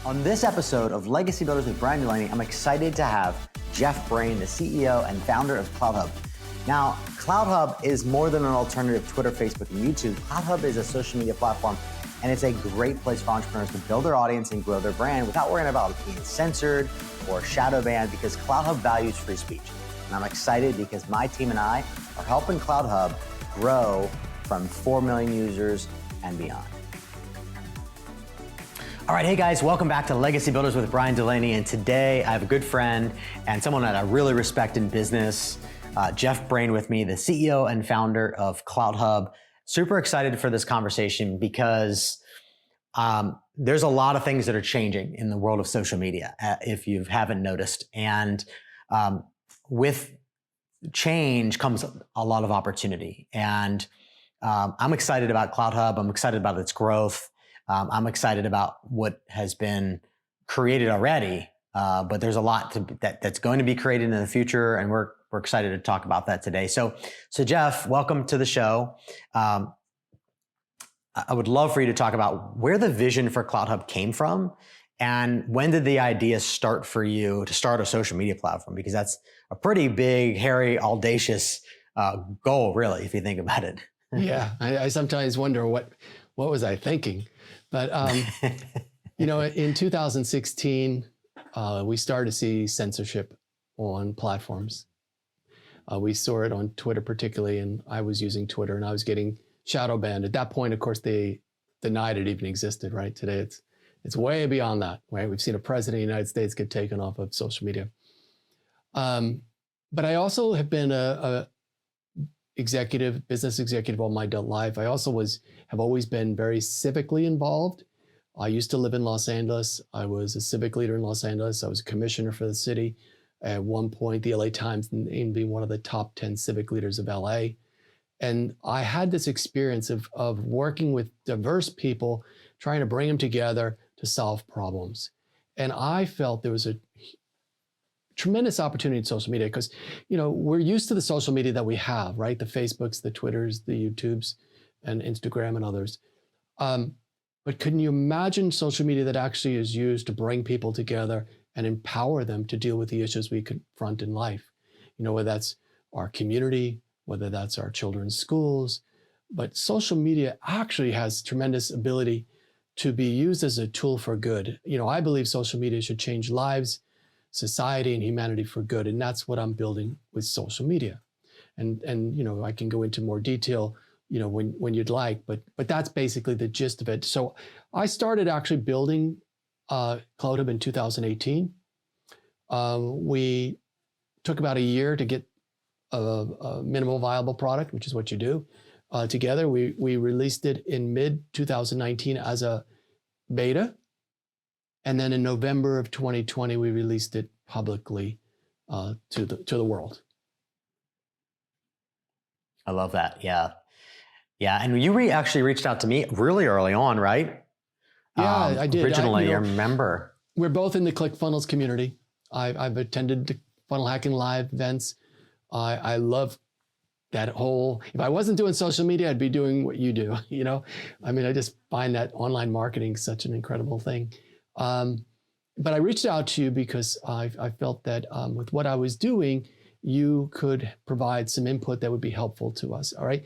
On this episode of Legacy Builders with Bryan Dulaney, I'm excited to have Jeff Brain, the CEO and founder of Clouthub. Now, Clouthub is more than an alternative to Twitter, Facebook, and YouTube. Clouthub is a social media platform, and it's a great place for entrepreneurs to build their audience and grow their brand without worrying about being censored or shadow banned, because Clouthub values free speech. And I'm excited because my team and I are helping Clouthub grow from 4 million users and beyond. All right, hey guys, welcome back to Legacy Builders with Bryan Dulaney. And today I have a good friend and someone that I really respect in business, Jeff Brain with me, the CEO and founder of Clouthub. Super excited for this conversation because there's a lot of things that are changing in the world of social media, if you haven't noticed. And with change comes a lot of opportunity. And I'm excited about Clouthub. I'm excited about its growth. I'm excited about what has been created already, but there's a lot that's going to be created in the future, and we're excited to talk about that today. So Jeff, welcome to the show. I would love for you to talk about where the vision for Clouthub came from, and when did the idea start for you to start a social media platform? Because that's a pretty big, hairy, audacious goal, really, if you think about it. Yeah, I sometimes wonder what was I thinking? But, in 2016, we started to see censorship on platforms. We saw it on Twitter particularly, and I was using Twitter and I was getting shadow banned. At that point, of course, they denied it even existed, right? Today, it's way beyond that, right? We've seen a president of the United States get taken off of social media. But I also have been a business executive all my adult life. I also have always been very civically involved. I used to live in Los Angeles. I was a civic leader in Los Angeles. I was a commissioner for the city. At one point, the LA Times named me one of the top 10 civic leaders of LA. And I had this experience of working with diverse people, trying to bring them together to solve problems. And I felt there was a tremendous opportunity in social media because, we're used to the social media that we have, right? The Facebooks, the Twitters, the YouTubes, and Instagram and others. But can you imagine social media that actually is used to bring people together and empower them to deal with the issues we confront in life? Whether that's our community, whether that's our children's schools. But social media actually has tremendous ability to be used as a tool for good. I believe social media should change lives, society, and humanity for good. And that's what I'm building with social media. And I can go into more detail, when you'd like, but that's basically the gist of it. So I started actually building Clouthub in 2018. We took about a year to get a minimal viable product, which is what you do, together. We released it in mid 2019 as a beta. And then in November of 2020, we released it publicly to the world. I love that. Yeah. And you actually reached out to me really early on, right? Yeah, I did. Originally, I remember. We're both in the ClickFunnels community. I've attended the Funnel Hacking Live events. I love that whole, if I wasn't doing social media, I'd be doing what you do, I just find that online marketing such an incredible thing. But I reached out to you because I felt that with what I was doing, you could provide some input that would be helpful to us, all right?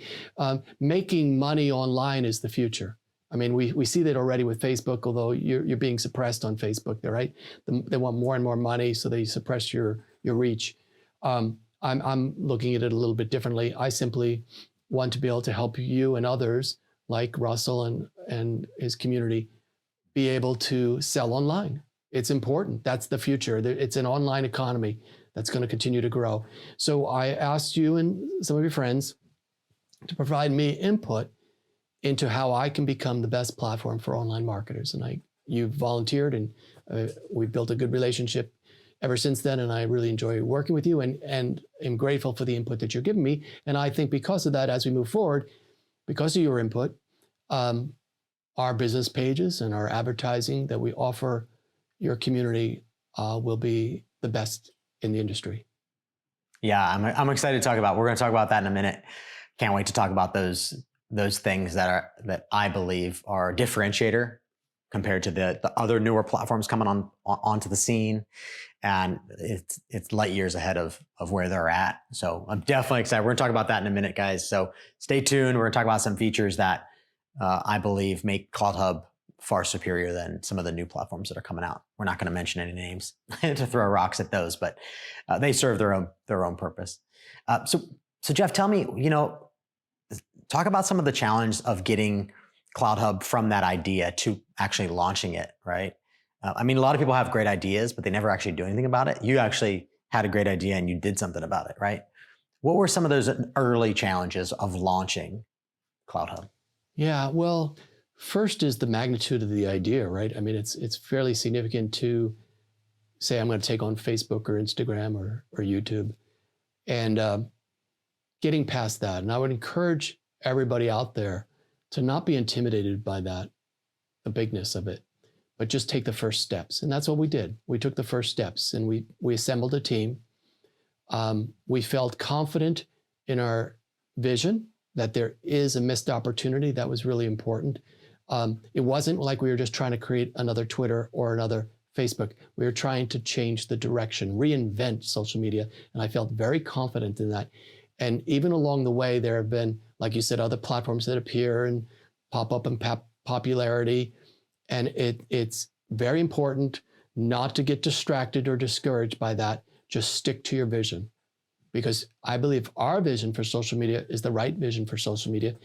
Making money online is the future. We see that already with Facebook, although you're being suppressed on Facebook there, right? They want more and more money, so they suppress your reach. I'm looking at it a little bit differently. I simply want to be able to help you and others like Russell and his community be able to sell online. It's important. That's the future. It's an online economy that's going to continue to grow. So I asked you and some of your friends to provide me input into how I can become the best platform for online marketers. And you volunteered, and we've built a good relationship ever since then. And I really enjoy working with you and am grateful for the input that you're giving me. And I think because of that, as we move forward, because of your input, our business pages and our advertising that we offer your community will be the best in the industry. Yeah, I'm excited to talk about. We're going to talk about that in a minute. Can't wait to talk about those things that I believe are a differentiator compared to the other newer platforms coming onto the scene. And it's light years ahead of where they're at. So I'm definitely excited. We're gonna talk about that in a minute, guys. So stay tuned. We're gonna talk about some features that I believe make Cloudhub far superior than some of the new platforms that are coming out. We're not gonna mention any names to throw rocks at those, but they serve their own purpose. So Jeff, tell me, talk about some of the challenge of getting Cloudhub from that idea to actually launching it, right? I mean, a lot of people have great ideas, but they never actually do anything about it. You actually had a great idea and you did something about it, right? What were some of those early challenges of launching Cloudhub? Yeah, well, first is the magnitude of the idea, right? I mean, it's fairly significant to say I'm going to take on Facebook or Instagram or YouTube, and getting past that. And I would encourage everybody out there to not be intimidated by that, the bigness of it, but just take the first steps. And that's what we did. We took the first steps and we assembled a team. We felt confident in our vision that there is a missed opportunity. That was really important. It wasn't like we were just trying to create another Twitter or another Facebook. We were trying to change the direction, reinvent social media. And I felt very confident in that. And even along the way, there have been, like you said, other platforms that appear and pop up in popularity. And it's very important not to get distracted or discouraged by that. Just stick to your vision. Because I believe our vision for social media is the right vision for social media.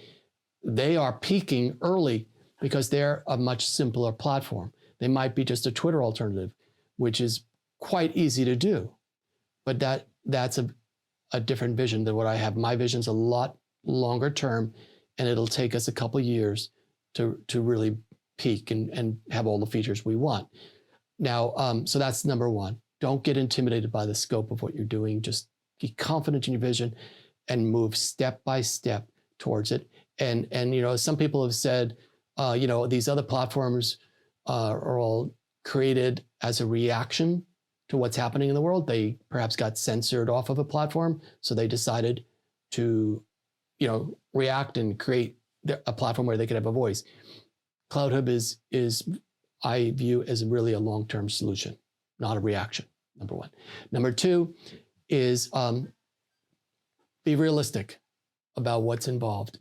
They are peaking early because they're a much simpler platform. They might be just a Twitter alternative, which is quite easy to do. But that's a different vision than what I have. My vision's a lot longer term, and it'll take us a couple of years to really peak and have all the features we want. Now, so that's number one. Don't get intimidated by the scope of what you're doing. Just be confident in your vision and move step by step towards it. And some people have said, these other platforms are all created as a reaction to what's happening in the world. They perhaps got censored off of a platform, so they decided to, react and create a platform where they could have a voice. Cloudhub is I view as really a long-term solution, not a reaction. Number one. Number two is be realistic about what's involved.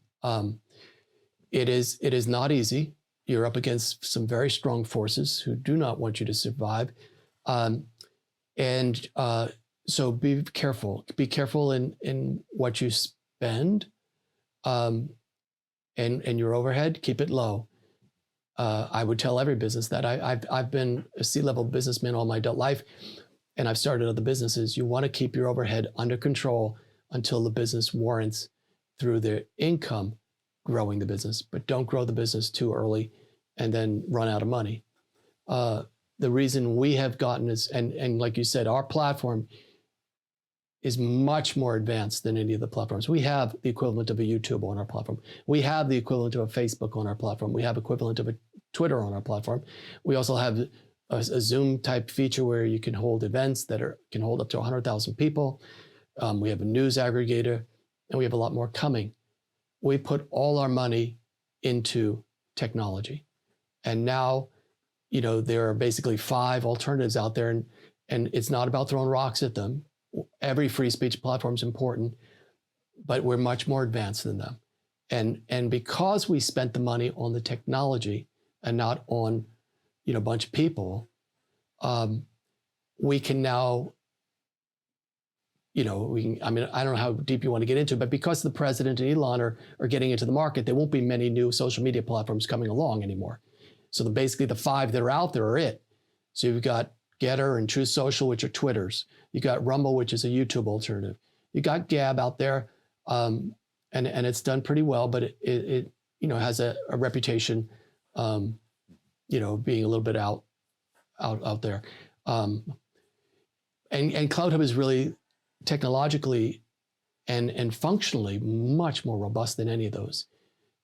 It is not easy. You're up against some very strong forces who do not want you to survive. So be careful. Be careful in what you spend, and your overhead. Keep it low. I would tell every business that I've been a C-level businessman all my adult life, and I've started other businesses. You want to keep your overhead under control until the business warrants, through their income, growing the business. But don't grow the business too early and then run out of money. The reason we have gotten is, and like you said, our platform is much more advanced than any of the platforms. We have the equivalent of a YouTube on our platform. We have the equivalent of a Facebook on our platform. We have equivalent of a Twitter on our platform. We also have a Zoom type feature where you can hold events that can hold up to 100,000 people. We have a news aggregator, and we have a lot more coming. We put all our money into technology. And now, there are basically 5 alternatives out there, and it's not about throwing rocks at them. Every free speech platform is important, but we're much more advanced than them. And because we spent the money on the technology and not on, a bunch of people, we can now, I don't know how deep you want to get into it, but because the president and Elon are getting into the market, there won't be many new social media platforms coming along anymore. So basically the 5 that are out there are it. So you've got Getter and Truth Social, which are Twitters. You got Rumble, which is a YouTube alternative. You got Gab out there, and it's done pretty well, but it has a reputation, being a little bit out there. And Cloudhub is really technologically and functionally much more robust than any of those.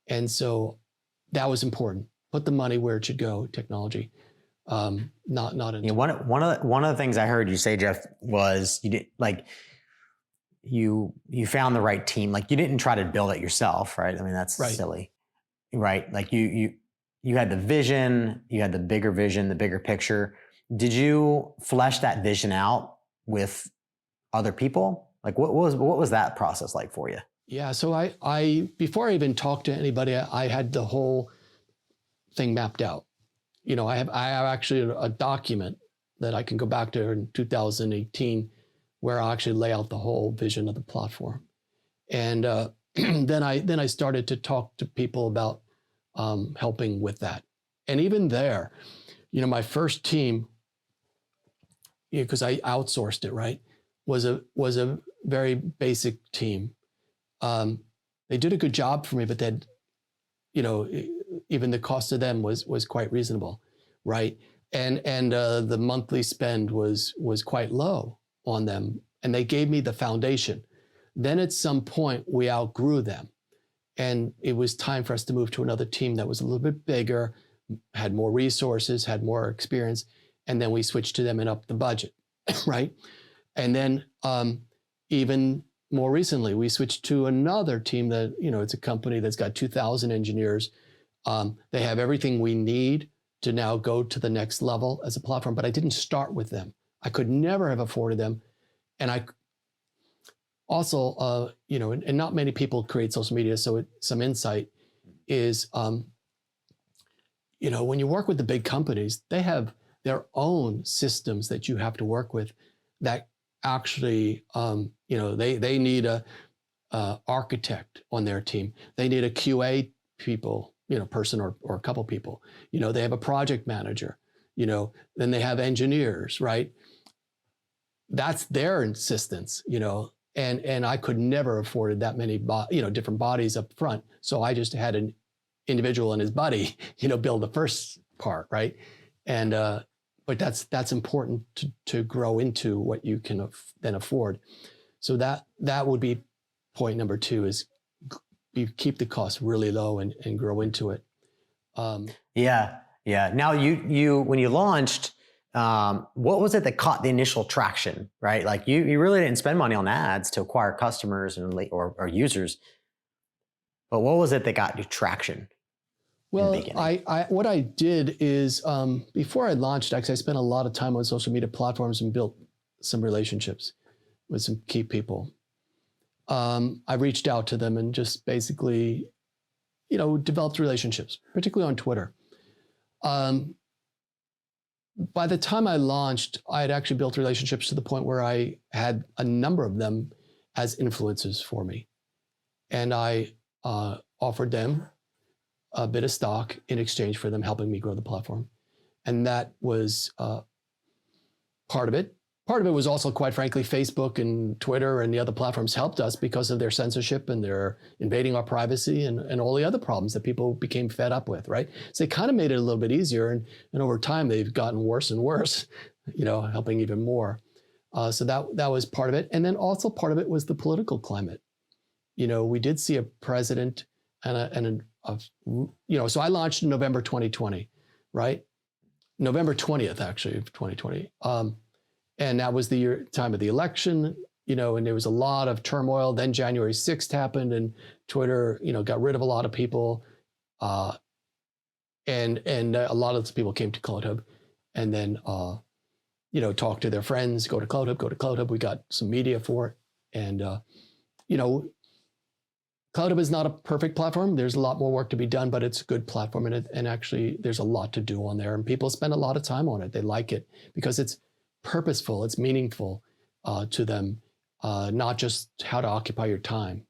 And so that was important. Put the money where it should go, technology. Not in. One of the things I heard you say, Jeff, was you did you found the right team. Like, you didn't try to build it yourself, right? I mean, that's right. Silly, right? Like you you had the vision, you had the bigger vision, the bigger picture. Did you flesh that vision out with other people? Like what was that process like for you? Yeah. So I before I even talked to anybody, I had the whole thing mapped out. I have actually a document that I can go back to in 2018 where I actually lay out the whole vision of the platform. And then I started to talk to people about helping with that. And even there, my first team, because I outsourced it, right, was a very basic team. They did a good job for me, but then, even the cost of them was quite reasonable, right? And the monthly spend was quite low on them, and they gave me the foundation. Then at some point we outgrew them, and it was time for us to move to another team that was a little bit bigger, had more resources, had more experience, and then we switched to them and upped the budget, right? And then even more recently, we switched to another team that, it's a company that's got 2,000 engineers. They have everything we need to now go to the next level as a platform, but I didn't start with them. I could never have afforded them. And I also, and not many people create social media, so some insight is, when you work with the big companies, they have their own systems that you have to work with that actually, they need a architect on their team. They need a QA person or a couple people. They have a project manager. Then they have engineers, right? That's their insistence. And I could never have afforded that many, different bodies up front. So I just had an individual and his buddy, build the first part, right? And but that's important to grow into what you can then afford. So that would be point number 2 is you keep the costs really low and grow into it. Yeah. Now you when you launched, what was it that caught the initial traction, right? Like you really didn't spend money on ads to acquire customers or users, but what was it that got you traction? Well, what I did is before I launched, actually, I spent a lot of time on social media platforms and built some relationships with some key people. I reached out to them and just basically, developed relationships, particularly on Twitter. By the time I launched, I had actually built relationships to the point where I had a number of them as influencers for me. And I offered them a bit of stock in exchange for them helping me grow the platform. And that was part of it. Part of it was also, quite frankly, Facebook and Twitter and the other platforms helped us because of their censorship and their invading our privacy and all the other problems that people became fed up with, right? So they kind of made it a little bit easier. And over time, they've gotten worse and worse, helping even more. So that was part of it. And then also part of it was the political climate. We did see a president so I launched in November 2020, right? November 20th, actually, of 2020. And that was the time of the election, and there was a lot of turmoil. Then January 6th happened and Twitter, got rid of a lot of people. And a lot of those people came to Clouthub and then, talked to their friends, go to Clouthub. We got some media for it. And, Clouthub is not a perfect platform. There's a lot more work to be done, but it's a good platform. And actually, there's a lot to do on there. And people spend a lot of time on it. They like it because it's purposeful, it's meaningful to them, not just how to occupy your time.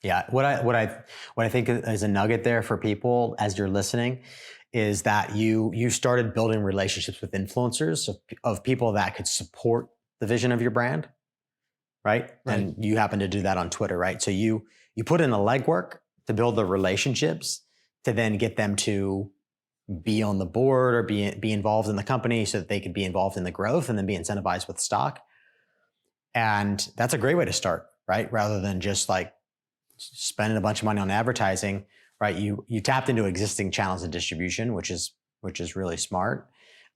Yeah, what I think is a nugget there for people as you're listening is that you started building relationships with influencers of people that could support the vision of your brand, right? And you happen to do that on Twitter, right? So you put in the legwork to build the relationships to then get them to be on the board or be involved in the company so that they could be involved in the growth and then be incentivized with stock. And that's a great way to start, right? Rather than just like spending a bunch of money on advertising, right? You tapped into existing channels of distribution, which is really smart.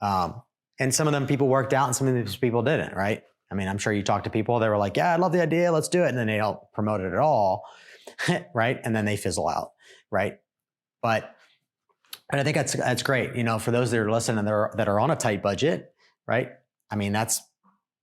And some of them people worked out and some of these people didn't, right? I mean, I'm sure you talked to people, they were like, yeah, I love the idea, let's do it. And then they don't promote it at all, right? And then they fizzle out, right? But And I think that's great. For those that are listening that are on a tight budget, right? I mean, that's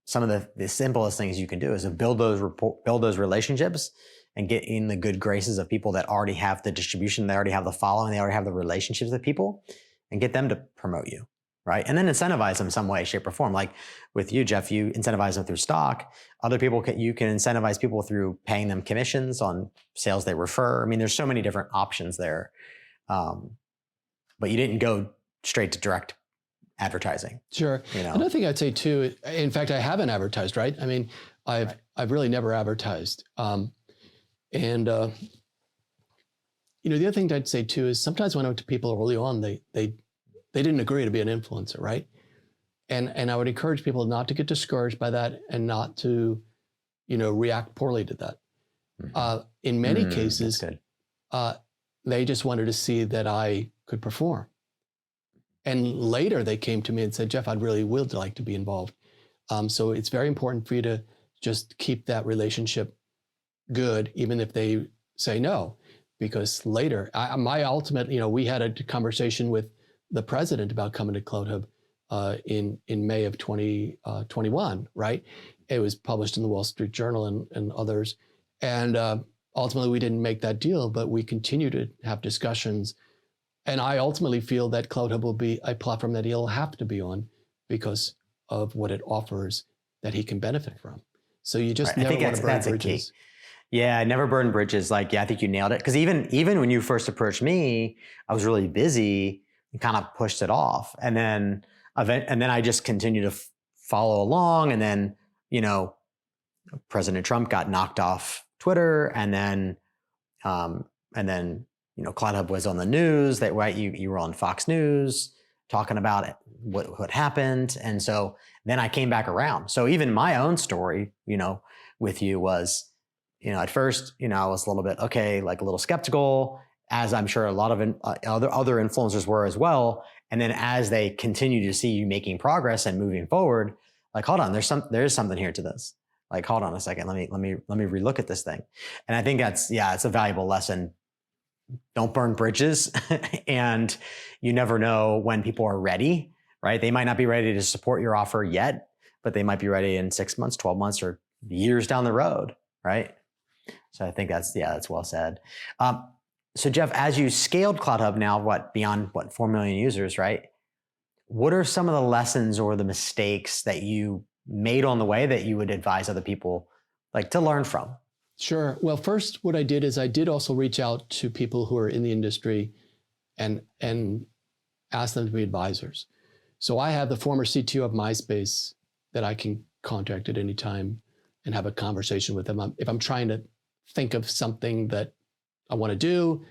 some of the simplest things you can do is to build those relationships and get in the good graces of people that already have the distribution, they already have the following, they already have the relationships with people, and get them to promote you, right? And then incentivize them some way, shape, or form. Like with you, Jeff, you incentivize them through stock. Other people, you can incentivize people through paying them commissions on sales they refer. I mean, there's so many different options there. But you didn't go straight to direct advertising. Sure. Another thing I'd say too, in fact, I haven't advertised, right? I mean, I've really never advertised. The other thing I'd say too is sometimes when I went to people early on, they didn't agree to be an influencer, right? And I would encourage people not to get discouraged by that and not to, react poorly to that. Mm-hmm. In many cases, they just wanted to see that I could perform. And later they came to me and said, Jeff, I'd really would like to be involved. So it's very important for you to just keep that relationship good, even if they say no, because later, my ultimate, we had a conversation with the president about coming to Clouthub in May of 2021, right? It was published in the Wall Street Journal and others. And ultimately we didn't make that deal, but we continue to have discussions. And I ultimately feel that Clouthub will be a platform that he'll have to be on because of what it offers that he can benefit from. So you just never want to burn bridges. Yeah, never burn bridges. I think you nailed it. Because even when you first approached me, I was really busy and kind of pushed it off. And then I just continued to follow along. And then, President Trump got knocked off Twitter. And then Clouthub was on the news. That right, you were on Fox News talking about it, what happened. And so then I came back around. So even my own story, with you was, at first, I was a little bit, a little skeptical, as I'm sure a lot of other influencers were as well. And then as they continue to see you making progress and moving forward, hold on, there is something here to this. Hold on a second, let me relook at this thing. And I think it's a valuable lesson. Don't burn bridges. And you never know when people are ready, right? They might not be ready to support your offer yet, but they might be ready in 6 months, 12 months, or years down the road, right? So I think that's well said. So Jeff, as you scaled Clouthub now, beyond 4 million users, right? What are some of the lessons or the mistakes that you made on the way that you would advise other people to learn from? Sure. Well, first, what I did is I did also reach out to people who are in the industry and ask them to be advisors. So I have the former CTO of MySpace that I can contact at any time and have a conversation with them. If I'm trying to think of something that I want to do,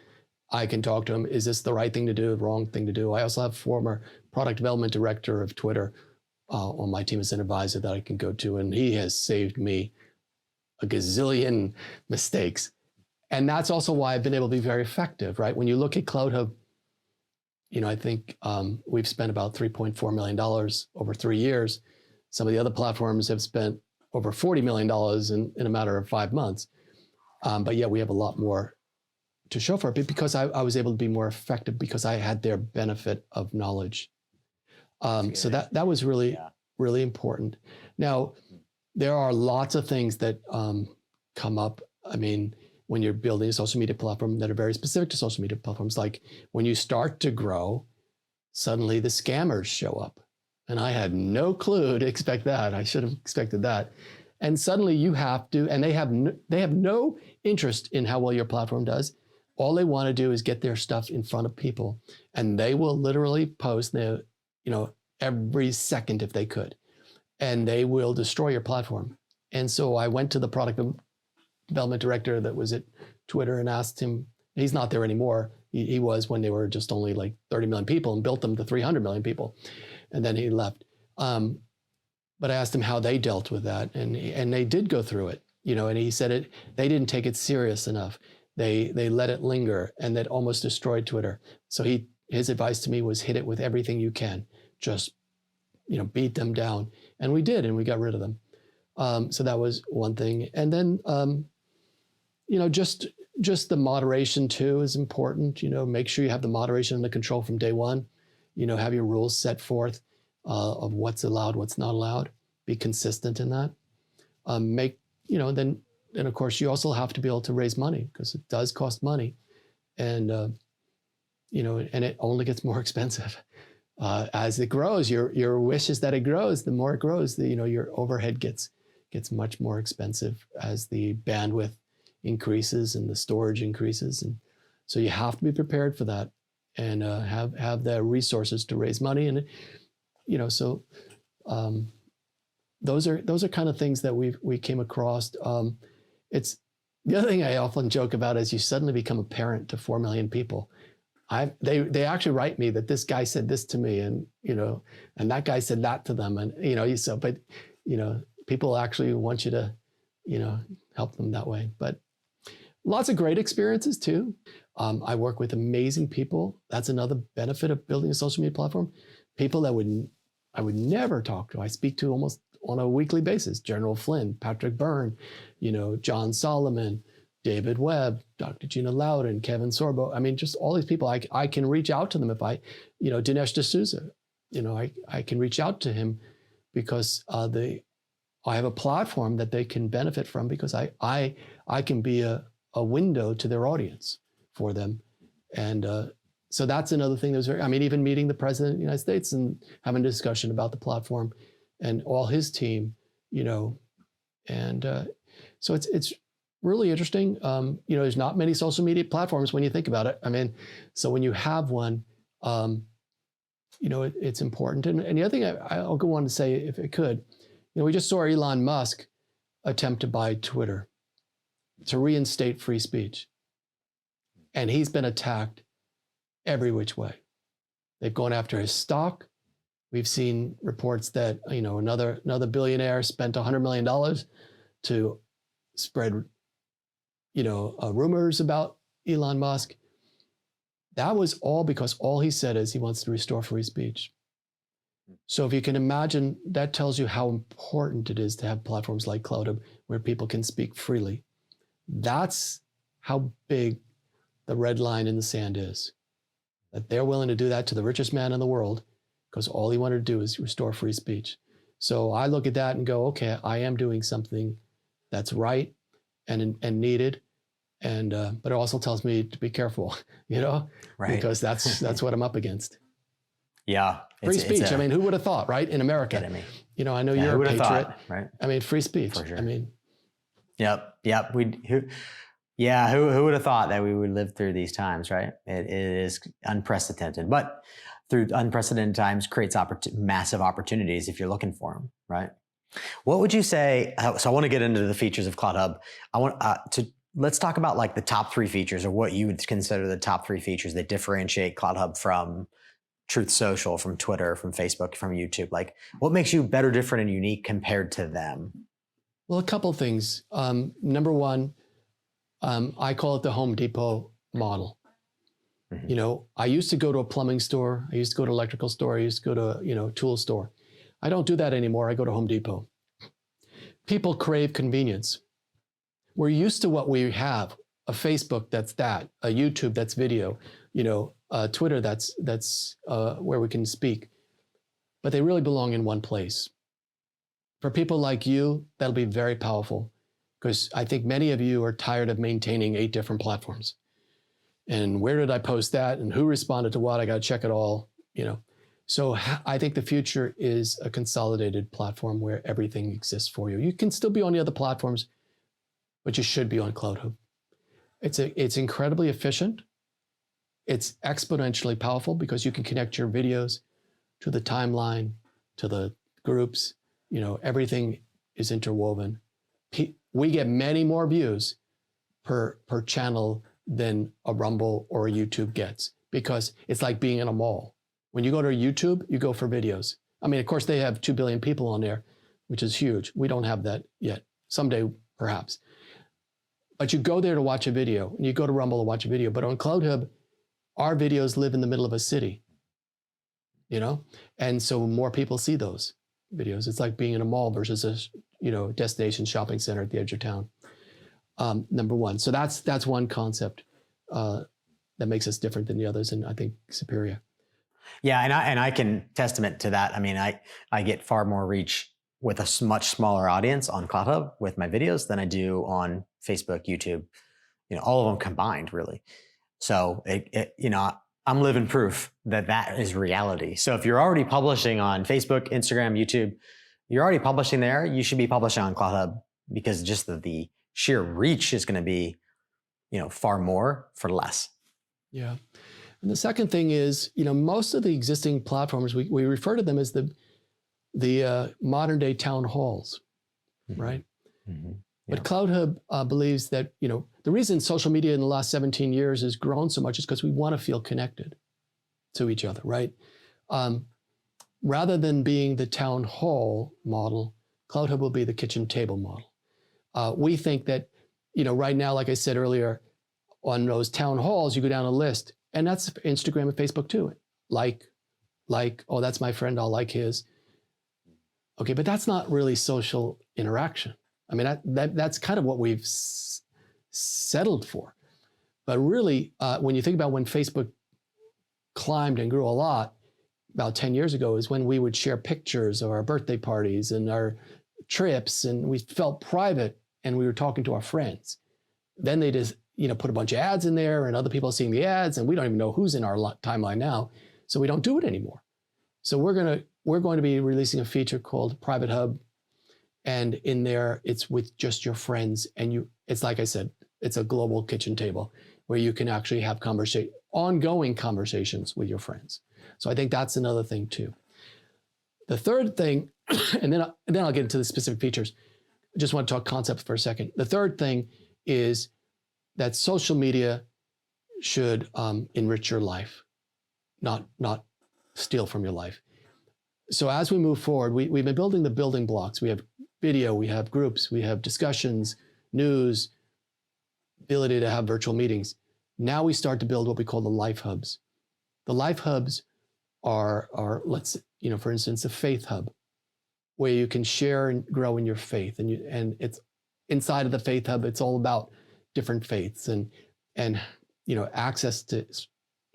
I can talk to him. Is this the right thing to do, the wrong thing to do? I also have former product development director of Twitter on my team as an advisor that I can go to, and he has saved me a gazillion mistakes. And that's also why I've been able to be very effective, right? When you look at Clouthub, I think we've spent about $3.4 million over 3 years. Some of the other platforms have spent over $40 million in a matter of 5 months. But yet we have a lot more to show for it because I was able to be more effective because I had their benefit of knowledge. So that was really, really important. Now, there are lots of things that come up. I mean, when you're building a social media platform that are very specific to social media platforms, like when you start to grow, suddenly the scammers show up. And I had no clue to expect that. I should have expected that. And suddenly you have to, and they have no interest in how well your platform does. All they want to do is get their stuff in front of people, and they will literally post every second if they could, and they will destroy your platform. And so I went to the product development director that was at Twitter and asked him, he's not there anymore. He was when they were just only 30 million people and built them to 300 million people. And then he left. But I asked him how they dealt with that. And they did go through it, and he said they didn't take it serious enough. They let it linger, and that almost destroyed Twitter. So his advice to me was hit it with everything you can. Just, beat them down. And we did, and we got rid of them. So that was one thing. And then, just just the moderation too is important. Make sure you have the moderation and the control from day one. Have your rules set forth of what's allowed, what's not allowed. Be consistent in that. Then of course you also have to be able to raise money, because it does cost money, and and it only gets more expensive as it grows. Your wish is that it grows. The more it grows, your overhead gets much more expensive as the bandwidth increases and the storage increases, and so you have to be prepared for that, and have the resources to raise money. And those are kind of things that we came across. It's the other thing I often joke about is you suddenly become a parent to 4 million people. They actually write me that this guy said this to me, and that guy said that to them, and people actually want you to help them that way. But lots of great experiences too. I work with amazing people. That's another benefit of building a social media platform. People that I would never talk to. I speak to almost on a weekly basis. General Flynn, Patrick Byrne, John Solomon, David Webb, Dr. Gina Loudon, Kevin Sorbo. I mean, just all these people. I can reach out to them if Dinesh D'Souza. I can reach out to him because I have a platform that they can benefit from, because I can be a window to their audience for them. And so that's another thing that's even meeting the President of the United States and having a discussion about the platform and all his team, and so it's really interesting. There's not many social media platforms when you think about it. So when you have one, it's important. And the other thing I'll go on to say, if it could, we just saw Elon Musk attempt to buy Twitter to reinstate free speech. And he's been attacked every which way. They've gone after his stock. We've seen reports that, another billionaire spent $100 million to spread, rumors about Elon Musk. That was all because all he said is he wants to restore free speech. So if you can imagine, that tells you how important it is to have platforms like Clouthub where people can speak freely. That's how big the red line in the sand is, that they're willing to do that to the richest man in the world because all he wanted to do is restore free speech. So I look at that and go, okay, I am doing something that's right and needed. And but it also tells me to be careful, right? Because that's what I'm up against. Yeah. Free speech. Who would have thought, right? In America, I know you're a patriot, thought, right? Free speech. For sure. Yep. Who would have thought that we would live through these times, right? It is unprecedented, but through unprecedented times creates massive opportunities if you're looking for them, right? What would you say? So I want to get into the features of Clouthub. Let's talk about like the top 3 features, or what you would consider the top 3 features that differentiate Clouthub from Truth Social, from Twitter, from Facebook, from YouTube. Like, what makes you better, different, and unique compared to them? Well, a couple things. Number one, I call it the Home Depot model. Mm-hmm. I used to go to a plumbing store. I used to go to an electrical store. I used to go to, a tool store. I don't do that anymore. I go to Home Depot. People crave convenience. We're used to what we have: a Facebook that's that, a YouTube that's video, Twitter that's where we can speak. But they really belong in one place. For people like you, that'll be very powerful, because I think many of you are tired of maintaining 8 different platforms. And where did I post that? And who responded to what? I got to check it all, So I think the future is a consolidated platform where everything exists for you. You can still be on the other platforms, but you should be on Clouthub. It's incredibly efficient. It's exponentially powerful because you can connect your videos to the timeline, to the groups. Everything is interwoven. We get many more views per channel than a Rumble or a YouTube gets, because it's like being in a mall. When you go to YouTube, you go for videos. Of course, they have 2 billion people on there, which is huge. We don't have that yet. Someday, perhaps. But you go there to watch a video, and you go to Rumble to watch a video. But on Clouthub, our videos live in the middle of a city, and so more people see those videos. It's like being in a mall versus a destination shopping center at the edge of town. number one. So that's one concept that makes us different than the others, and I think superior. Yeah, and I can testament to that. I mean, I get far more reach with a much smaller audience on Clouthub with my videos than I do on Facebook, YouTube, all of them combined, really. So I'm living proof that that is reality. So if you're already publishing on Facebook, Instagram, YouTube, you're already publishing there, you should be publishing on Clouthub, because just the sheer reach is going to be, far more for less. Yeah. And the second thing is, most of the existing platforms, we refer to them as the modern day town halls, right? Mm-hmm. Yeah. But Cloudhub believes that, the reason social media in the last 17 years has grown so much is because we want to feel connected to each other, right? Rather than being the town hall model, Cloudhub will be the kitchen table model. We think that, right now, like I said earlier, on those town halls, you go down a list, and that's Instagram and Facebook too. Like, oh, that's my friend, I'll like his. Okay, but that's not really social interaction. I mean, that's kind of what we've settled for. But really, when you think about when Facebook climbed and grew a lot, about 10 years ago, is when we would share pictures of our birthday parties and our trips, and we felt private, and we were talking to our friends. Then they just, put a bunch of ads in there, and other people are seeing the ads, and we don't even know who's in our timeline now, so we don't do it anymore. So we're going to be releasing a feature called Private Hub, and in there it's with just your friends, and it's like I said, it's a global kitchen table where you can actually have ongoing conversations with your friends. So I think that's another thing too. The third thing, and then I'll get into the specific features. I just want to talk concepts for a second. The third thing is that social media should enrich your life, not steal from your life. So as we move forward, we've been building the building blocks. We have video, we have groups, we have discussions, news, ability to have virtual meetings. Now we start to build what we call the life hubs. The life hubs are for instance, a faith hub, where you can share and grow in your faith. And it's inside of the faith hub, it's all about different faiths and access to,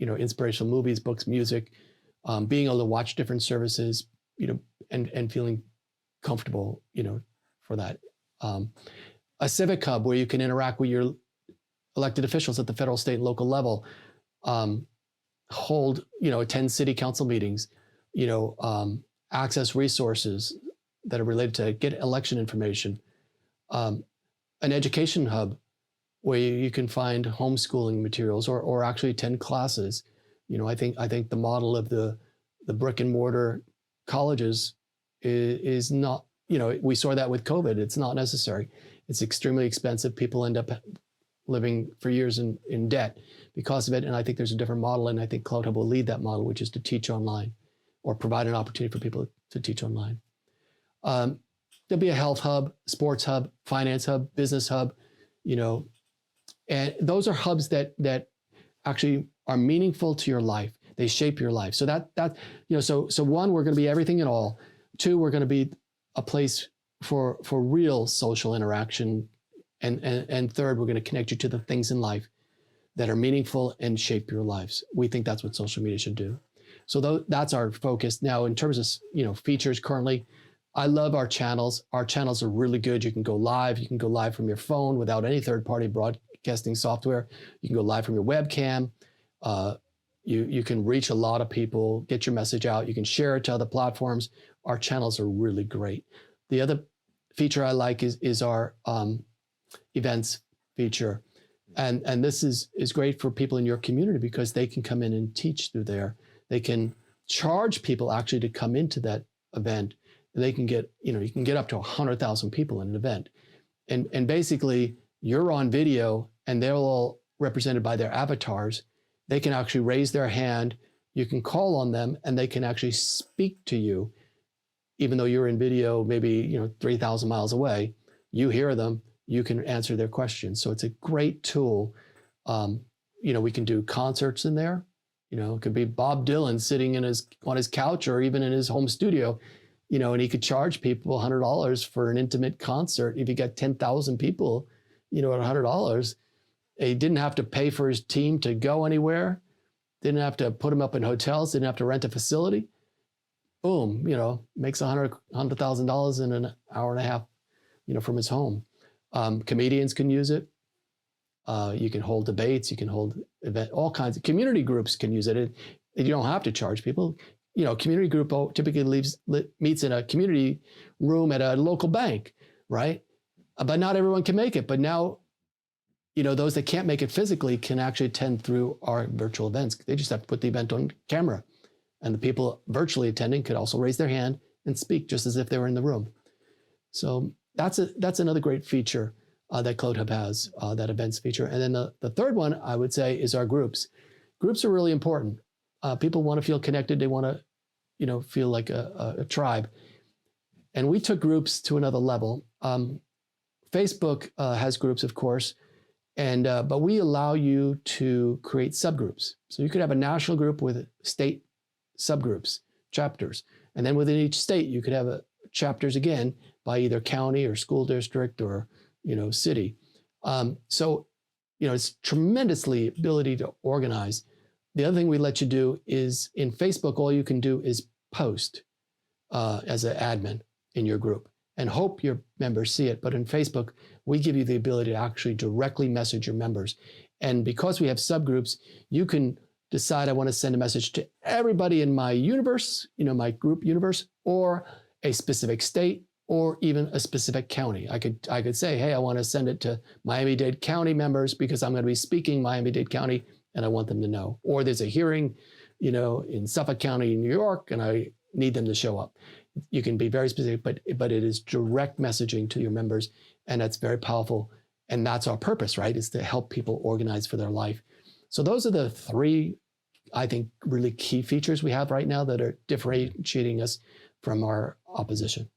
inspirational movies, books, music, being able to watch different services, and feeling comfortable, for that. A civic hub where you can interact with your elected officials at the federal, state, and local level, attend city council meetings, access resources that are related to get election information. An education hub where you can find homeschooling materials or actually attend classes. I think the model of the brick and mortar colleges is not, we saw that with COVID. It's not necessary. It's extremely expensive. People end up living for years in debt because of it. And I think there's a different model, and I think Cloudhub will lead that model, which is to teach online or provide an opportunity for people to teach online. There'll be a health hub, sports hub, finance hub, business hub, and those are hubs that actually are meaningful to your life. They shape your life. So so one, we're going to be everything and all. Two, we're going to be a place for real social interaction. And third, we're going to connect you to the things in life that are meaningful and shape your lives. We think that's what social media should do. So that's our focus. Now, in terms of, features currently, I love our channels. Our channels are really good. You can go live. You can go live from your phone without any third-party broadcasting software. You can go live from your webcam. You can reach a lot of people, get your message out. You can share it to other platforms. Our channels are really great. The other feature I like is our events feature. And this is great for people in your community because they can come in and teach through there. They can charge people actually to come into that event. They can get, you can get up to 100,000 people in an event. And basically you're on video and they're all represented by their avatars. They can actually raise their hand. You can call on them and they can actually speak to you, even though you're in video, maybe, 3,000 miles away. You hear them, you can answer their questions. So it's a great tool. We can do concerts in there. It could be Bob Dylan sitting on his couch or even in his home studio, and he could charge people $100 for an intimate concert. If you got 10,000 people, at $100. He didn't have to pay for his team to go anywhere, didn't have to put him up in hotels, didn't have to rent a facility. Boom, makes $100,000 in an hour and a half, from his home. Comedians can use it. You can hold debates, you can hold all kinds of community groups can use it. You don't have to charge people. Community group typically meets in a community room at a local bank, right? But not everyone can make it. But now, those that can't make it physically can actually attend through our virtual events. They just have to put the event on camera. And the people virtually attending could also raise their hand and speak just as if they were in the room. So that's another great feature that Clouthub has, that events feature. And then the third one, I would say, is our groups. Groups are really important. People want to feel connected. They want to, feel like a tribe. And we took groups to another level. Facebook has groups, of course, but we allow you to create subgroups. So you could have a national group with state subgroups, chapters. And then within each state, you could have chapters again by either county or school district or, city. So, it's tremendously ability to organize. The other thing we let you do is in Facebook, all you can do is post as an admin in your group and hope your members see it. But in Facebook, we give you the ability to actually directly message your members. And because we have subgroups, you can decide I want to send a message to everybody in my universe, my group universe, or a specific state, or even a specific county. I could say, hey, I want to send it to Miami-Dade County members because I'm going to be speaking Miami-Dade County and I want them to know. Or there's a hearing, in Suffolk County, New York, and I need them to show up. You can be very specific, but it is direct messaging to your members, and that's very powerful. And that's our purpose, right? Is to help people organize for their life. So those are the three, I think, really key features we have right now that are differentiating us from our opposition.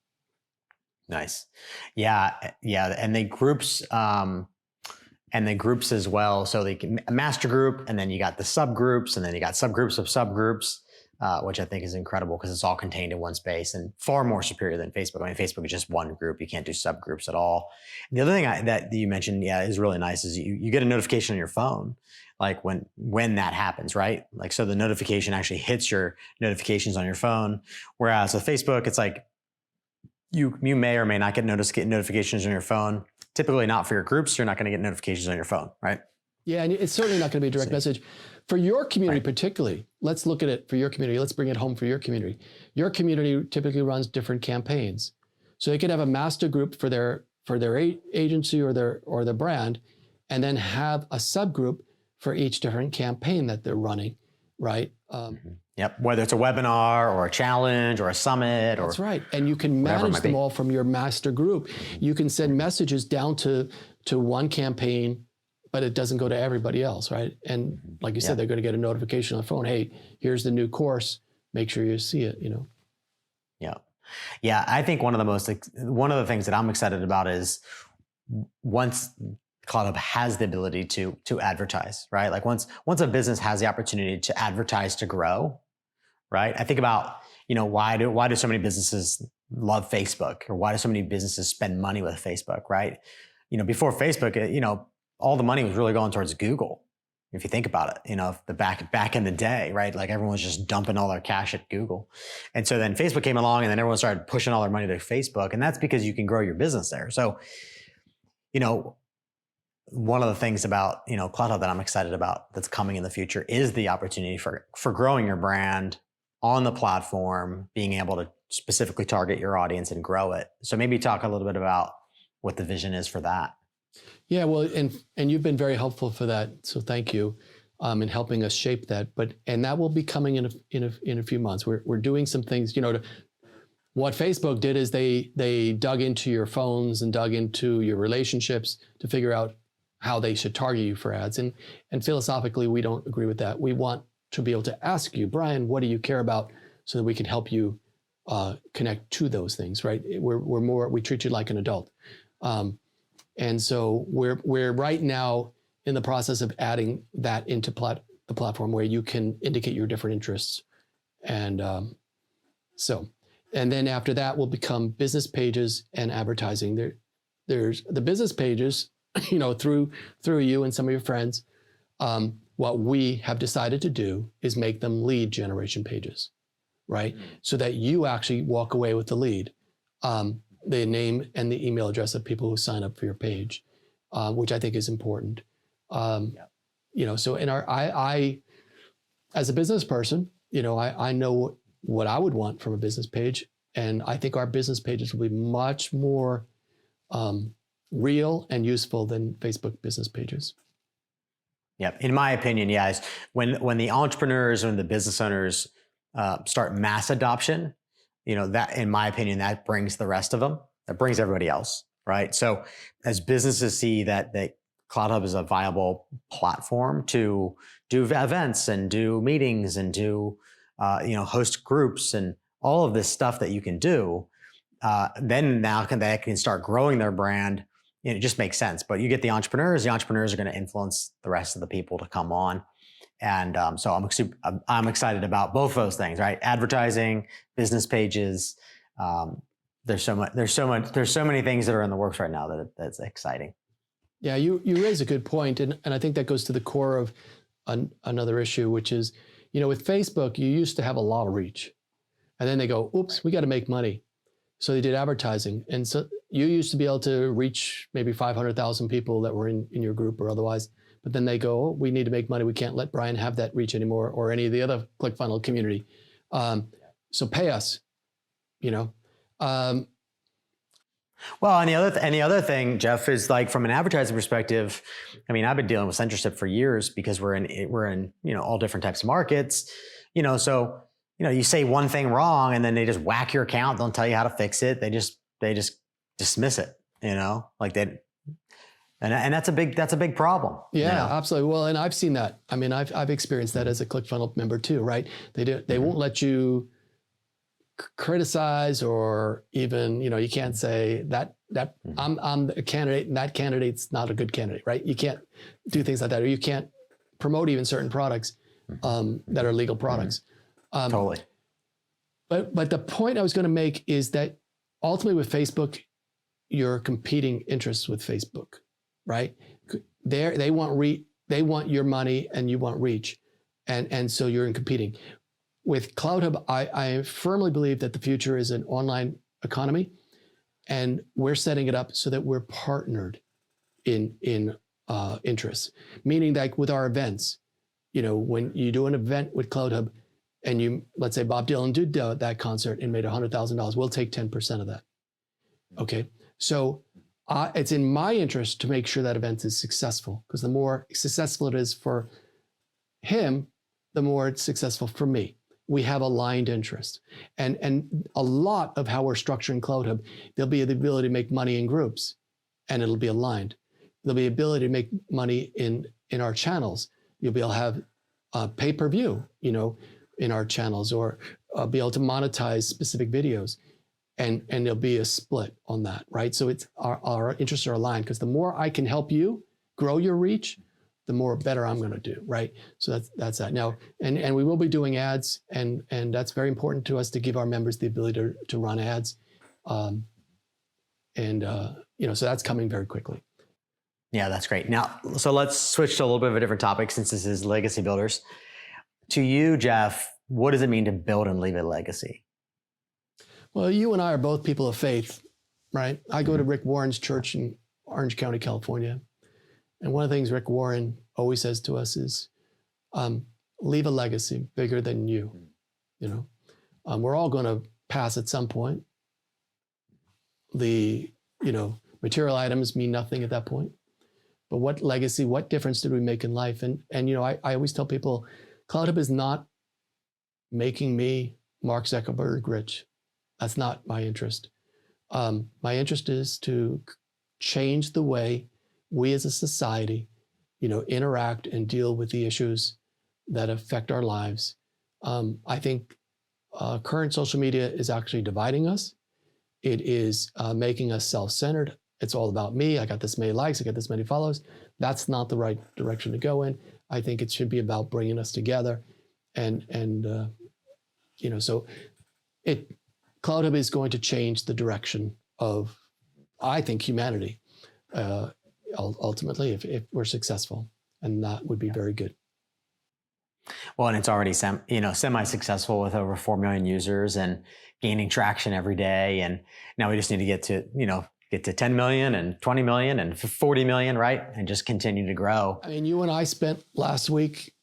Nice. Yeah. And the groups, as well. So they can a master group, and then you got the subgroups, and then you got subgroups of subgroups, which I think is incredible because it's all contained in one space and far more superior than Facebook. I mean, Facebook is just one group. You can't do subgroups at all. And the other thing that you mentioned, is really nice is you get a notification on your phone, like when that happens, right? Like, so the notification actually hits your notifications on your phone. Whereas with Facebook, it's like, you may or may not get notifications on your phone. Typically not for your groups. You're not going to get notifications on your phone, right? Yeah, and it's certainly not going to be a direct message. For your community particularly, let's look at it for your community. Let's bring it home for your community. Your community typically runs different campaigns. So they could have a master group for their agency or their brand, and then have a subgroup for each different campaign that they're running, right? Yep, whether it's a webinar or a challenge or a summit. That's right, and you can manage them all from your master group. You can send messages down to one campaign, but it doesn't go to everybody else, right? And like you said, they're going to get a notification on the phone. Hey, here's the new course. Make sure you see it. Yeah. I think one of the things that I'm excited about is once Clouthub has the ability to advertise, right? Like once a business has the opportunity to advertise to grow, right? I think about, why do so many businesses love Facebook, or why do so many businesses spend money with Facebook, right? Before Facebook, all the money was really going towards Google. If you think about it, the back in the day, right? Like everyone was just dumping all their cash at Google. And so then Facebook came along, and then everyone started pushing all their money to Facebook. And that's because you can grow your business there. So, one of the things about, Clouthub that I'm excited about that's coming in the future is the opportunity for growing your brand on the platform, being able to specifically target your audience and grow it. So maybe talk a little bit about what the vision is for that. Yeah, well, and you've been very helpful for that. So thank you in helping us shape that. And that will be coming in a few months. We're doing some things, what Facebook did is they dug into your phones and dug into your relationships to figure out how they should target you for ads. And philosophically, we don't agree with that. We want to be able to ask you, Bryan, what do you care about, so that we can help you connect to those things, right? We treat you like an adult. And so we're right now in the process of adding that into the platform where you can indicate your different interests. And and then after that will become business pages and advertising. There's the business pages through you and some of your friends. What we have decided to do is make them lead generation pages, right? So that you actually walk away with the lead, the name and the email address of people who sign up for your page, which I think is important. So I, as a business person, I know what I would want from a business page. And I think our business pages will be much more real and useful than Facebook business pages. Yeah, in my opinion, yes. When the entrepreneurs and the business owners start mass adoption, that, in my opinion, that brings the rest of them. That brings everybody else, right? So as businesses see that Cloudhub is a viable platform to do events and do meetings and do host groups and all of this stuff that you can do, then now they can start growing their brand. It just makes sense. But you get the entrepreneurs are going to influence the rest of the people to come on. And so I'm excited about both those things, right? Advertising, business pages. There's so many things that are in the works right now that's exciting. Yeah, you raise a good point. And I think that goes to the core of another issue, which is, with Facebook, you used to have a lot of reach. And then they go, oops, we got to make money. So they did advertising. And so you used to be able to reach maybe 500,000 people that were in your group or otherwise. But then they go, oh, we need to make money. We can't let Bryan have that reach anymore, or any of the other ClickFunnels community. So pay us, Well, and the other thing, Jeff, is like from an advertising perspective. I mean, I've been dealing with censorship for years because we're in all different types of markets. So you say one thing wrong and then they just whack your account. Don't tell you how to fix it. They just dismiss it. Like that. And that's a big problem. Yeah, absolutely. Well, and I've seen that. I mean, I've experienced that as a ClickFunnels member too, right? They won't let you criticize, or even, you can't say that I'm a candidate and that candidate's not a good candidate, right? You can't do things like that, or you can't promote even certain products that are legal products. Totally. But the point I was going to make is that ultimately with Facebook, you're competing interests with Facebook, right? They want your money and you want reach, and so you're in competing. With Cloudhub, I firmly believe that the future is an online economy, and we're setting it up so that we're partnered in interests. Meaning, like with our events, when you do an event with Cloudhub, and let's say Bob Dylan did that concert and made $100,000, we'll take 10% of that. Okay, so it's in my interest to make sure that event is successful, because the more successful it is for him, the more it's successful for me. We have aligned interests. And a lot of how we're structuring Cloudhub, there'll be the ability to make money in groups, and it'll be aligned. There'll be ability to make money in our channels. You'll be able to have pay-per-view, in our channels, or be able to monetize specific videos. And there'll be a split on that, right? So it's our interests are aligned, because the more I can help you grow your reach, the more better I'm going to do, right? So that's that. Now, and we will be doing ads, and that's very important to us, to give our members the ability to run ads, so that's coming very quickly. Yeah, that's great. Now, so let's switch to a little bit of a different topic, since this is legacy builders. To you, Jeff, what does it mean to build and leave a legacy? Well, you and I are both people of faith, right? I go to Rick Warren's church in Orange County, California. And one of the things Rick Warren always says to us is, leave a legacy bigger than you. We're all going to pass at some point. The, material items mean nothing at that point. But what legacy, what difference did we make in life? And I always tell people, Cloudhub is not making me, Mark Zuckerberg, rich. That's not my interest. My interest is to change the way we as a society, interact and deal with the issues that affect our lives. I think current social media is actually dividing us. It is making us self-centered. It's all about me. I got this many likes. I got this many followers. That's not the right direction to go in. I think it should be about bringing us together. So Cloudhub is going to change the direction of, I think, humanity. ultimately if we're successful, and that would be very good. Well, and it's already semi-successful with over 4 million users and gaining traction every day. And now we just need to get to 10 million and 20 million and 40 million, right? And just continue to grow. I mean, you and I spent last week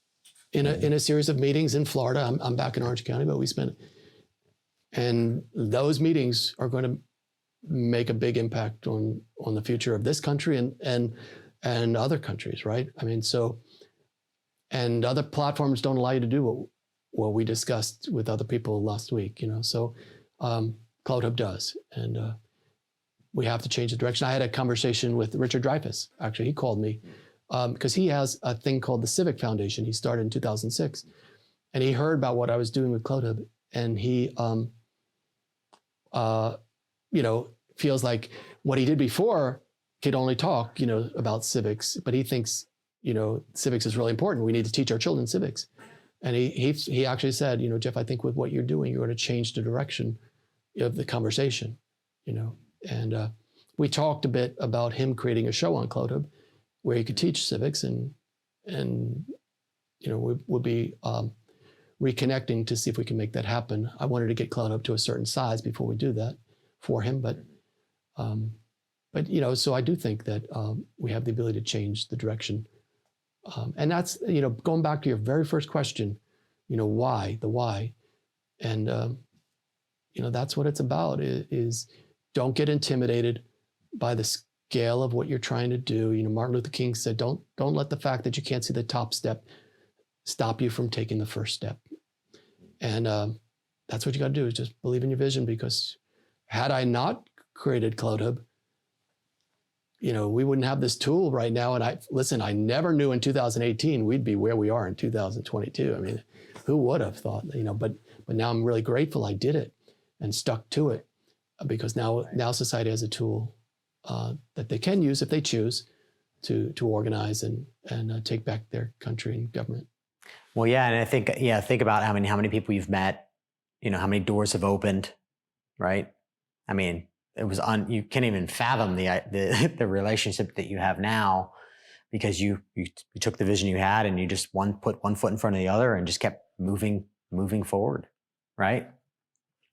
in a series of meetings in Florida. I'm back in Orange County, but we spent, and those meetings are going to make a big impact on the future of this country and other countries, right? I mean, and other platforms don't allow you to do what we discussed with other people last week, So Clouthub does, and we have to change the direction. I had a conversation with Richard Dreyfuss. Actually, he called me because he has a thing called the Civic Foundation. He started in 2006, and he heard about what I was doing with Clouthub, and he, feels like what he did before could only talk, about civics, but he thinks, civics is really important. We need to teach our children civics. And he actually said, Jeff, I think with what you're doing, you're going to change the direction of the conversation, And we talked a bit about him creating a show on Clouthub where he could teach civics and we'll be reconnecting to see if we can make that happen. I wanted to get Clouthub to a certain size before we do that for him, but so I do think that we have the ability to change the direction. And that's, going back to your very first question, why, the why. And, that's what it's about is don't get intimidated by the scale of what you're trying to do. Martin Luther King said, don't let the fact that you can't see the top step stop you from taking the first step. And that's what you got to do, is just believe in your vision, because had I not created Clouthub, we wouldn't have this tool right now. And I never knew in 2018 we'd be where we are in 2022. I mean, who would have thought, but now I'm really grateful I did it and stuck to it, because now society has a tool that they can use if they choose to organize and take back their country and government. Well, yeah. And I think about how many people you've met, how many doors have opened, right? I mean, you can't even fathom the relationship that you have now, because you took the vision you had and you just put one foot in front of the other and just kept moving forward, right?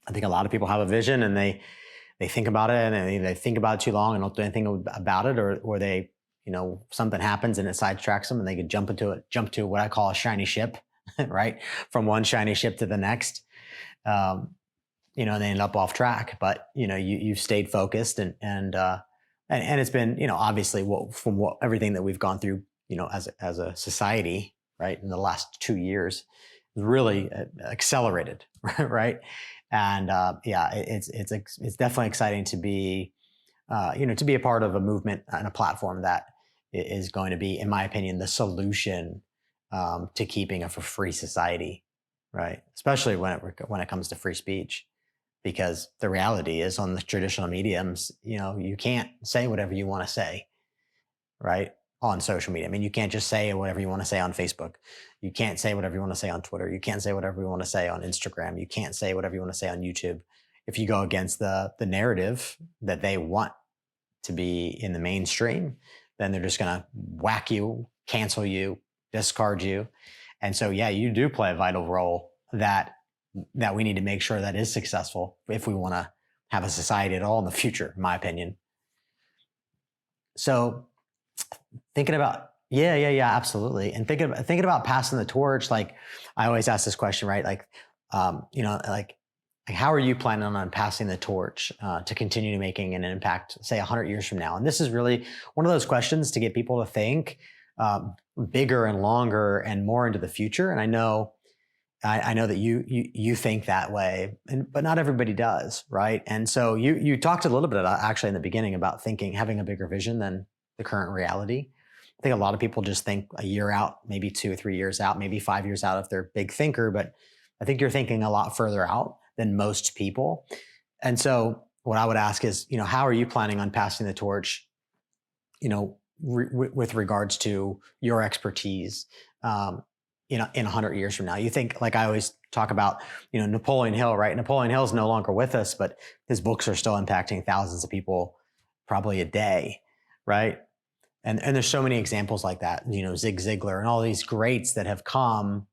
I think a lot of people have a vision and they think about it and they think about it too long and don't do anything about it, or they, something happens and it sidetracks them and they could jump to what I call a shiny ship, right? From one shiny ship to the next. They end up off track, but you've stayed focused and it's been, obviously from everything that we've gone through, as a society, right, in the last 2 years, really accelerated, right? And it's definitely exciting to be, to be a part of a movement and a platform that is going to be, in my opinion, the solution to keeping a free society, right? Especially when it comes to free speech. Because the reality is, on the traditional mediums, you can't say whatever you want to say, right? On social media. I mean, you can't just say whatever you want to say on Facebook. You can't say whatever you want to say on Twitter. You can't say whatever you want to say on Instagram. You can't say whatever you want to say on YouTube. If you go against the narrative that they want to be in the mainstream, then they're just going to whack you, cancel you, discard you. And so, yeah, you do play a vital role that we need to make sure that is successful if we want to have a society at all in the future, in my opinion. So thinking about, absolutely. And thinking about passing the torch, like I always ask this question, right? Like, how are you planning on passing the torch to continue making an impact, say 100 years from now? And this is really one of those questions to get people to think bigger and longer and more into the future. And I know that you think that way, but not everybody does, right? And so you talked a little bit actually in the beginning about having a bigger vision than the current reality. I think a lot of people just think a year out, maybe 2 or 3 years out, maybe 5 years out if they're a big thinker, but I think you're thinking a lot further out than most people. And so what I would ask is, how are you planning on passing the torch, with regards to your expertise, in 100 years from now? You think, like I always talk about, Napoleon Hill, right? Napoleon Hill is no longer with us, but his books are still impacting thousands of people probably a day, right? And there's so many examples like that, Zig Ziglar and all these greats that have come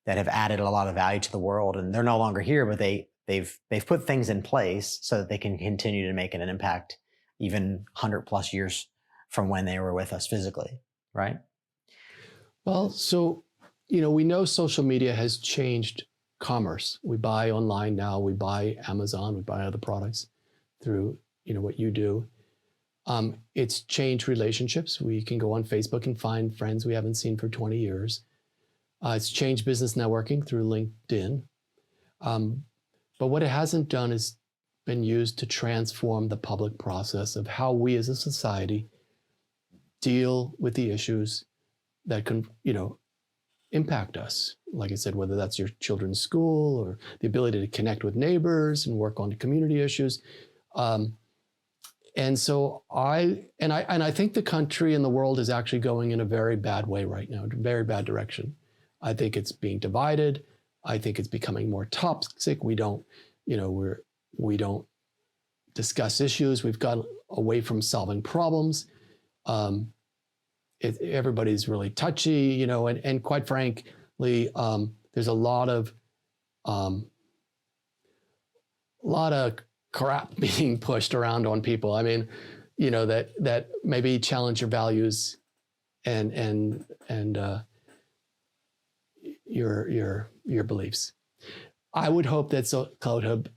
that have added a lot of value to the world, and they're no longer here, but they've put things in place so that they can continue to make an impact even 100 plus years from when they were with us physically, right? Well, so, we know social media has changed commerce. We buy online now, we buy Amazon, we buy other products through, what you do. It's changed relationships. We can go on Facebook and find friends we haven't seen for 20 years. It's changed business networking through LinkedIn. But what it hasn't done is been used to transform the public process of how we as a society deal with the issues that can, impact us. Like I said, whether that's your children's school or the ability to connect with neighbors and work on community issues. And so I think the country and the world is actually going in a very bad way right now, very bad direction. I think it's being divided. I think it's becoming more toxic. We don't discuss issues. We've gone away from solving problems. Everybody's really touchy, and quite frankly, there's a lot of crap being pushed around on people. I mean, that maybe challenge your values and your beliefs. I would hope that Clouthub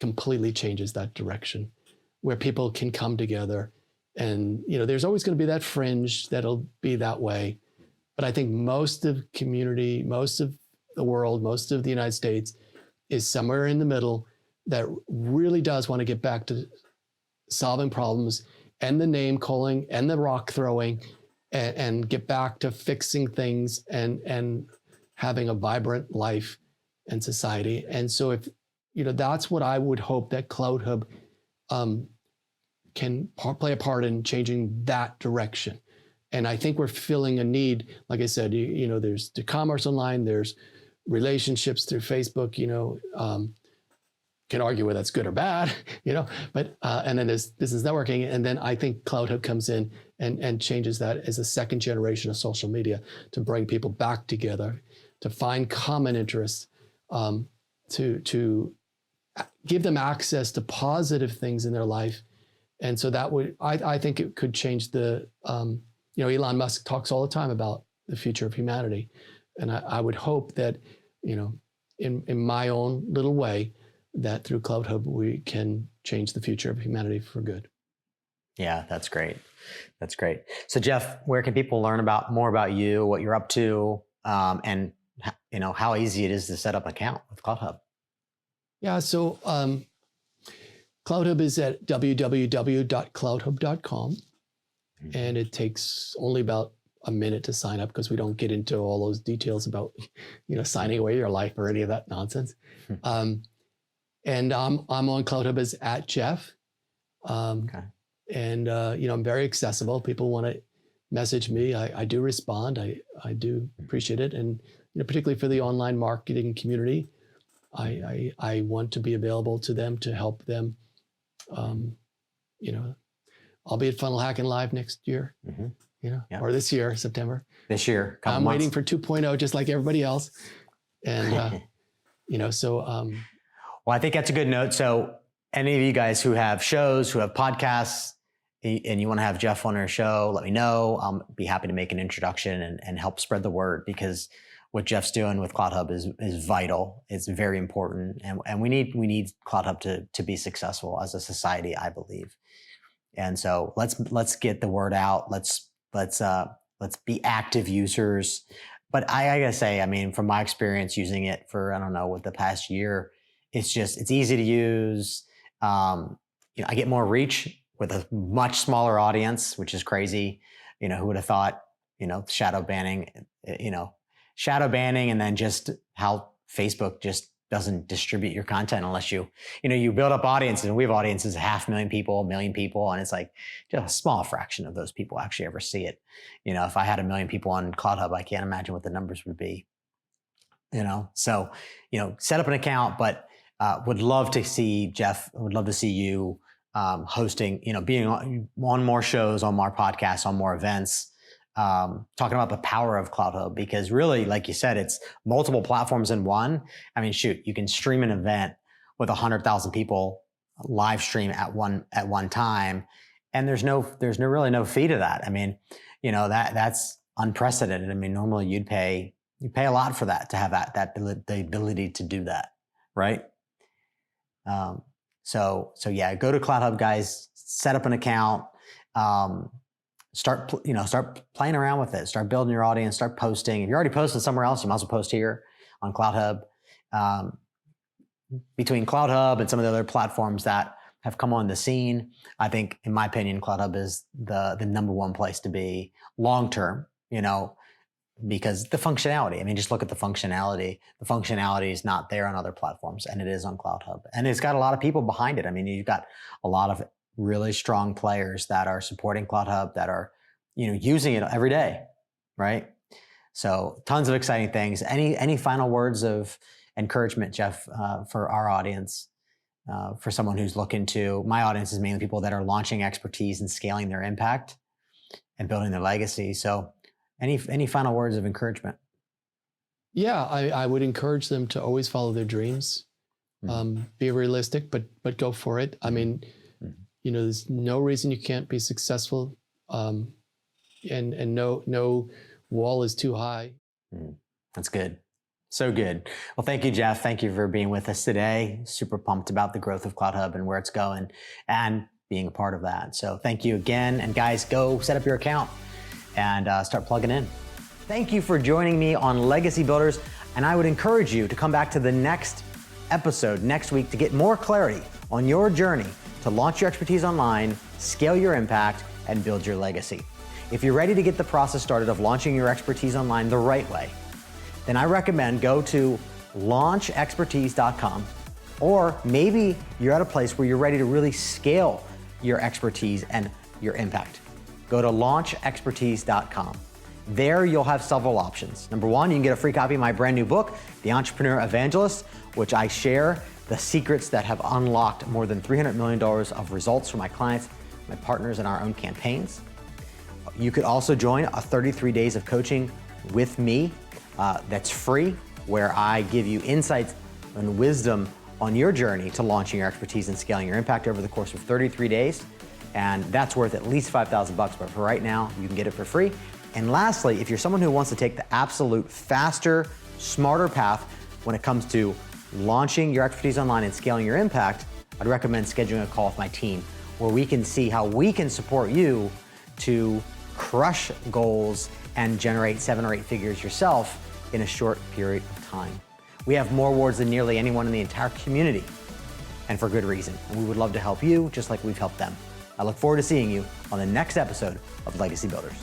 completely changes that direction, where people can come together. And there's always going to be that fringe that'll be that way, but I think most of community, most of the world, most of the United States is somewhere in the middle that really does want to get back to solving problems and the name calling and the rock throwing, and get back to fixing things and having a vibrant life and society. And so if that's what I would hope that Clouthub can play a part in changing that direction. And I think we're filling a need. Like I said, there's the commerce online, there's relationships through Facebook, can argue whether that's good or bad, but and then there's business networking. And then I think Clouthub comes in and changes that as a second generation of social media to bring people back together, to find common interests, to give them access to positive things in their life. And so that would, I think it could change the, Elon Musk talks all the time about the future of humanity. And I would hope that, in my own little way, that through Clouthub, we can change the future of humanity for good. Yeah, that's great. That's great. So Jeff, where can people learn more about you, what you're up to, and how easy it is to set up an account with Clouthub? Yeah, so Clouthub is at www.clouthub.com, and it takes only about a minute to sign up because we don't get into all those details about, signing away your life or any of that nonsense. And I'm on Clouthub as @Jeff. Okay. And I'm very accessible. People want to message me. I do respond. I do appreciate it, and particularly for the online marketing community, I want to be available to them to help them. I'll be at Funnel Hacking Live next year, or this year, September. This year, I'm waiting for 2.0, just like everybody else. And, well, I think that's a good note. So any of you guys who have shows, who have podcasts, and you want to have Jeff on our show, let me know. I'll be happy to make an introduction and help spread the word, because what Jeff's doing with Clouthub is vital. It's very important. And we need Clouthub to be successful as a society, I believe. And so let's get the word out. Let's be active users. But I gotta say, from my experience using it for, the past year, it's easy to use. I get more reach with a much smaller audience, which is crazy. Who would have thought, shadow banning, and then just how Facebook just doesn't distribute your content unless you build up audiences, and we have audiences, 500,000 people, 1 million people. And it's like just a small fraction of those people actually ever see it. If I had 1 million people on Clouthub, I can't imagine what the numbers would be, so, set up an account, but would love to see Jeff, would love to see you hosting, being on more shows, on more podcasts, on more events, talking about the power of Cloudhub, because really, like you said, it's multiple platforms in one. I mean, shoot, you can stream an event with 100,000 people live stream at one time, and there's really no fee to that. I mean, that's unprecedented. I mean, normally you pay a lot for that, to have the ability to do that, right? So yeah, go to Cloudhub, guys, set up an account, start playing around with it, start building your audience, start posting. If you're already posting somewhere else, you might as well post here on Cloudhub. Between Cloudhub and some of the other platforms that have come on the scene, I think, in my opinion, Cloudhub is the number one place to be long-term, because the functionality, I mean, just look at the functionality. The functionality is not there on other platforms, and it is on Cloudhub. And it's got a lot of people behind it. I mean, you've got a lot of really strong players that are supporting Cloudhub, that are, using it every day, right? So tons of exciting things. Any final words of encouragement, Jeff, for our audience, for someone who's looking to, my audience is mainly people that are launching expertise and scaling their impact and building their legacy. So any final words of encouragement? Yeah, I would encourage them to always follow their dreams. Be realistic, but go for it. I mean, there's no reason you can't be successful, and no wall is too high. That's good. So good. Well, thank you, Jeff. Thank you for being with us today. Super pumped about the growth of Cloudhub and where it's going and being a part of that. So thank you again. And guys, go set up your account and start plugging in. Thank you for joining me on Legacy Builders. And I would encourage you to come back to the next episode next week to get more clarity on your journey to launch your expertise online, scale your impact, and build your legacy. If you're ready to get the process started of launching your expertise online the right way, then I recommend go to launchexpertise.com, or maybe you're at a place where you're ready to really scale your expertise and your impact. Go to launchexpertise.com. There you'll have several options. Number one, you can get a free copy of my brand new book, The Entrepreneur Evangelist, which I share the secrets that have unlocked more than $300 million of results for my clients, my partners, and our own campaigns. You could also join a 33 days of coaching with me that's free, where I give you insights and wisdom on your journey to launching your expertise and scaling your impact over the course of 33 days. And that's worth at least $5,000, but for right now, you can get it for free. And lastly, if you're someone who wants to take the absolute faster, smarter path when it comes to launching your expertise online and scaling your impact, I'd recommend scheduling a call with my team, where we can see how we can support you to crush goals and generate 7 or 8 figures yourself in a short period of time. We have more awards than nearly anyone in the entire community, and for good reason. And we would love to help you just like we've helped them. I look forward to seeing you on the next episode of Legacy Builders.